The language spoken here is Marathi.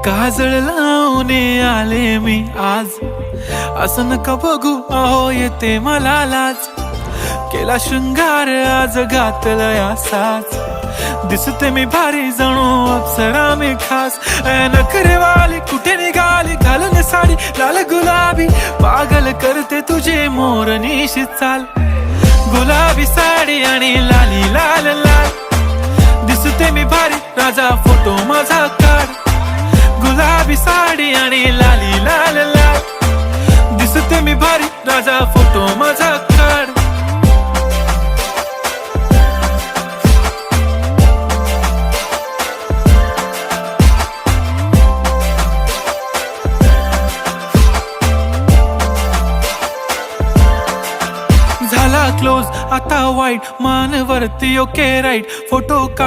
काजळ लावून आले मी आज, असं नका बघू अहो येते मला लाज. केला शृंगार आज घातला असाच, दिसते मी भारी जणू अप्सरा मी खास. नखरेवाली कुठे निघाली घालून साडी लाल गुलाबी, पागल करते तुझे मोरनीशी चाल. गुलाबी साडी आणि लाली लाल लाल, दिसते मी भारी राजा फोटो माझा काढ. गुलाबी साडी आणि लाली लाल लाल, दिसते मी भारी राजा फोटो माझा काढ. झाला क्लोज आता वाईट, मान वरती ओके राईट, फोटो काढ.